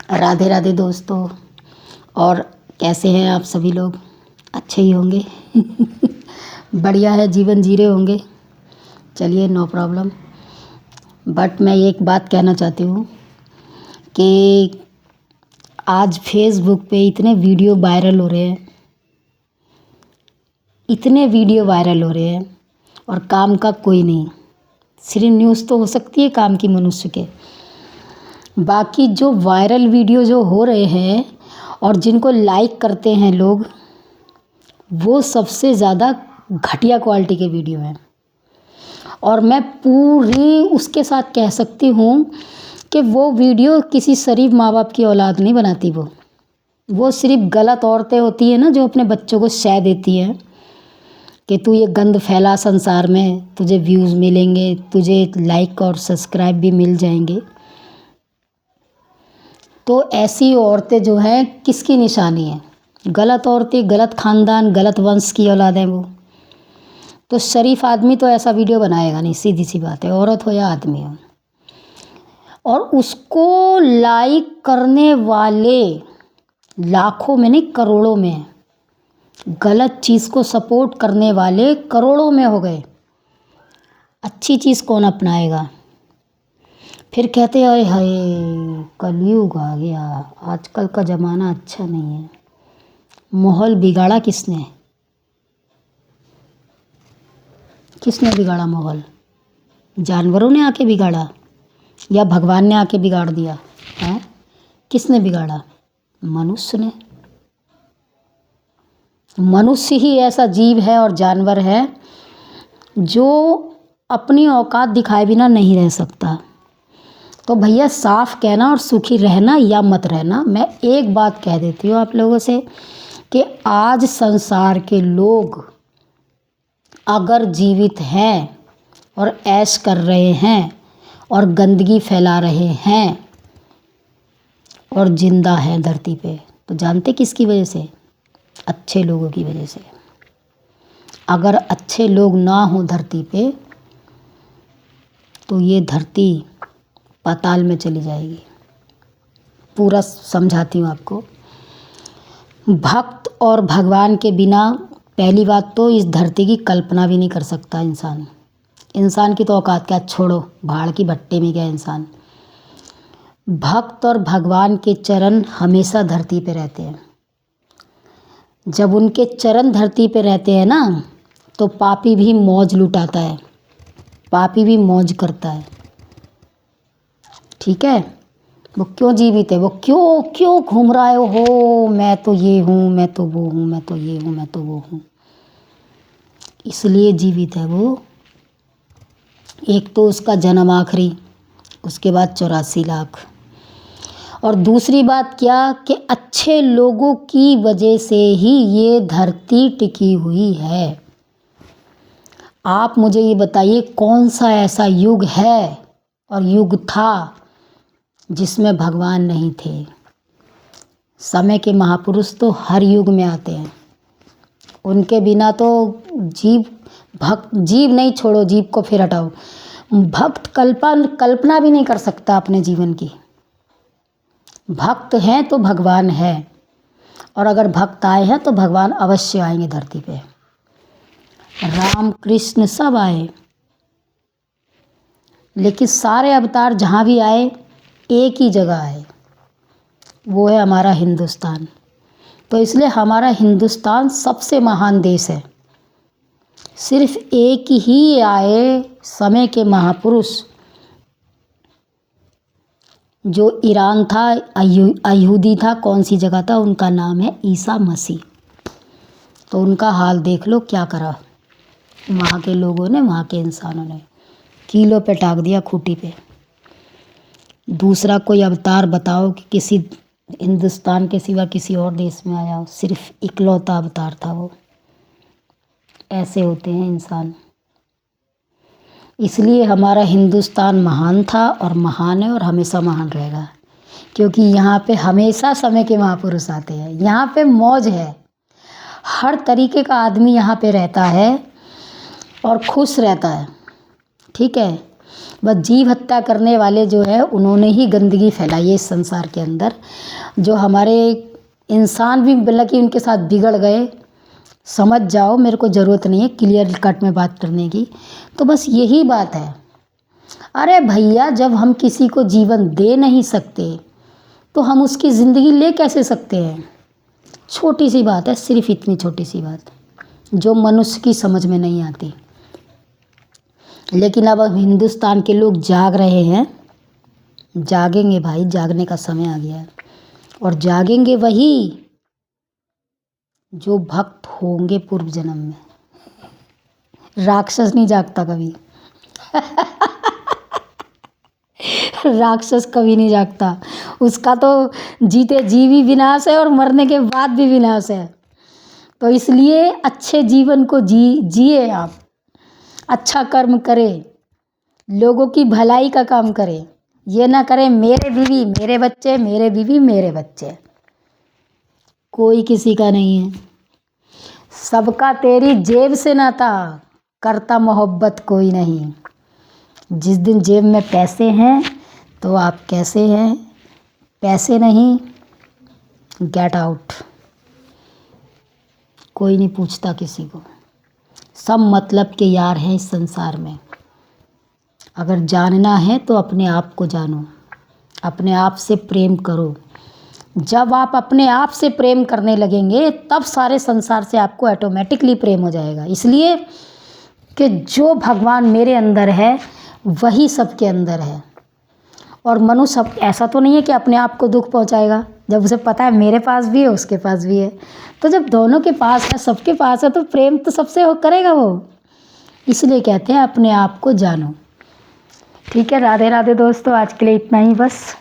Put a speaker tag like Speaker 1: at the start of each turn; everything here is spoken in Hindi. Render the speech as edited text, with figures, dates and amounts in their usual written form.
Speaker 1: राधे राधे दोस्तों। और कैसे हैं आप सभी लोग? अच्छे ही होंगे। बढ़िया है, जीवन जी रहे होंगे। चलिए, नो प्रॉब्लम। बट मैं एक बात कहना चाहती हूँ कि आज फेसबुक पे इतने वीडियो वायरल हो रहे हैं, और काम का कोई नहीं। सिर्फ न्यूज़ तो हो सकती है काम की मनुष्य के, बाकी जो वायरल वीडियो जो हो रहे हैं और जिनको लाइक करते हैं लोग, वो सबसे ज़्यादा घटिया क्वालिटी के वीडियो हैं। और मैं पूरी उसके साथ कह सकती हूँ कि वो वीडियो किसी शरीफ माँ बाप की औलाद नहीं बनाती। वो सिर्फ गलत औरतें होती हैं ना, जो अपने बच्चों को शय देती हैं कि तू ये गंद फैला संसार में, तुझे व्यूज़ मिलेंगे, तुझे लाइक और सब्सक्राइब भी मिल जाएंगे। तो ऐसी औरतें जो हैं किसकी निशानी है? गलत औरतें, गलत ख़ानदान, गलत वंश की औलाद हैं वो। तो शरीफ आदमी तो ऐसा वीडियो बनाएगा नहीं, सीधी सी बात है, औरत हो या आदमी हो। और उसको लाइक करने वाले लाखों में नहीं, करोड़ों में हैं। गलत चीज़ को सपोर्ट करने वाले करोड़ों में हो गए। अच्छी चीज़ कौन अपनाएगा? फिर कहते हैं, हाय कलयुग आ गया, आजकल का ज़माना अच्छा नहीं है। माहौल बिगाड़ा किसने? किसने बिगाड़ा माहौल? जानवरों ने आके बिगाड़ा या भगवान ने आके बिगाड़ दिया है? किसने बिगाड़ा? मनुष्य ने। मनुष्य ही ऐसा जीव है और जानवर है जो अपनी औकात दिखाए बिना नहीं रह सकता। तो भैया, साफ कहना और सुखी रहना या मत रहना। मैं एक बात कह देती हूँ आप लोगों से कि आज संसार के लोग अगर जीवित हैं और ऐश कर रहे हैं और गंदगी फैला रहे हैं और जिंदा है धरती पे, तो जानते किसकी वजह से? अच्छे लोगों की वजह से। अगर अच्छे लोग ना हो धरती पे तो ये धरती पाताल में चली जाएगी। पूरा समझाती हूँ आपको। भक्त और भगवान के बिना पहली बात तो इस धरती की कल्पना भी नहीं कर सकता इंसान की तो औकात क्या, छोड़ो, भाड़ की भट्टे में क्या इंसान। भक्त और भगवान के चरण हमेशा धरती पे रहते हैं। जब उनके चरण धरती पे रहते हैं ना, तो पापी भी मौज लुटाता है, पापी भी मौज करता है। ठीक है? वो क्यों जीवित है? वो क्यों घूम रहा है? हो, मैं तो ये हूँ, मैं तो वो हूँ, मैं तो ये हूँ, मैं तो वो हूँ। इसलिए जीवित है वो। एक तो उसका जन्म आखिरी, उसके बाद 84 लाख। और दूसरी बात क्या कि अच्छे लोगों की वजह से ही ये धरती टिकी हुई है। आप मुझे ये बताइए, कौन सा ऐसा युग है और युग था जिसमें भगवान नहीं थे? समय के महापुरुष तो हर युग में आते हैं। उनके बिना तो जीव नहीं, छोड़ो, जीव को फिर हटाओ, भक्त कल्पना भी नहीं कर सकता अपने जीवन की। भक्त हैं तो भगवान है, और अगर भक्त आए हैं तो भगवान अवश्य आएंगे धरती पे। राम कृष्ण सब आए, लेकिन सारे अवतार जहाँ भी आए एक ही जगह आए, वो है हमारा हिंदुस्तान। तो इसलिए हमारा हिंदुस्तान सबसे महान देश है। सिर्फ एक ही आए समय के महापुरुष, जो ईरान था, यहूदी था, कौन सी जगह था, उनका नाम है ईसा मसीह। तो उनका हाल देख लो क्या करा वहाँ के लोगों ने, वहाँ के इंसानों ने। कीलों पे टाक दिया, खूंटी पे। दूसरा कोई अवतार बताओ कि किसी हिंदुस्तान के सिवा किसी और देश में आया हो? सिर्फ इकलौता अवतार था वो। ऐसे होते हैं इंसान। इसलिए हमारा हिंदुस्तान महान था और महान है और हमेशा महान रहेगा, क्योंकि यहाँ पे हमेशा समय के महापुरुष आते हैं। यहाँ पे मौज है, हर तरीके का आदमी यहाँ पे रहता है और खुश रहता है। ठीक है? बस जीव हत्या करने वाले जो है उन्होंने ही गंदगी फैलाई है इस संसार के अंदर। जो हमारे इंसान भी मतलब कि उनके साथ बिगड़ गए, समझ जाओ, मेरे को ज़रूरत नहीं है क्लियर कट में बात करने की। तो बस यही बात है। अरे भैया, जब हम किसी को जीवन दे नहीं सकते तो हम उसकी ज़िंदगी ले कैसे सकते हैं? छोटी सी बात है, सिर्फ इतनी छोटी सी बात जो मनुष्य की समझ में नहीं आती। लेकिन अब हिंदुस्तान के लोग जाग रहे हैं। जागेंगे भाई, जागने का समय आ गया है। और जागेंगे वही जो भक्त होंगे पूर्व जन्म में। राक्षस नहीं जागता कभी। राक्षस कभी नहीं जागता, उसका तो जीते जी भी विनाश है और मरने के बाद भी विनाश है। तो इसलिए अच्छे जीवन को जिए आप, अच्छा कर्म करें, लोगों की भलाई का काम करें। ये ना करें मेरे बीवी मेरे बच्चे, मेरे बीवी मेरे बच्चे। कोई किसी का नहीं है, सबका तेरी जेब से नाता, करता मोहब्बत कोई नहीं। जिस दिन जेब में पैसे हैं तो आप कैसे हैं, पैसे नहीं, गेट आउट। कोई नहीं पूछता किसी को, सब मतलब के यार हैं इस संसार में। अगर जानना है तो अपने आप को जानो, अपने आप से प्रेम करो। जब आप अपने आप से प्रेम करने लगेंगे तब सारे संसार से आपको ऑटोमेटिकली प्रेम हो जाएगा। इसलिए कि जो भगवान मेरे अंदर है वही सबके अंदर है। और मनुष्य ऐसा तो नहीं है कि अपने आप को दुख पहुंचाएगा, जब उसे पता है मेरे पास भी है उसके पास भी है। तो जब दोनों के पास है, सबके पास है, तो प्रेम तो सबसे हो करेगा वो। इसलिए कहते हैं अपने आप को जानो। ठीक है, राधे राधे दोस्तों, आज के लिए इतना ही बस।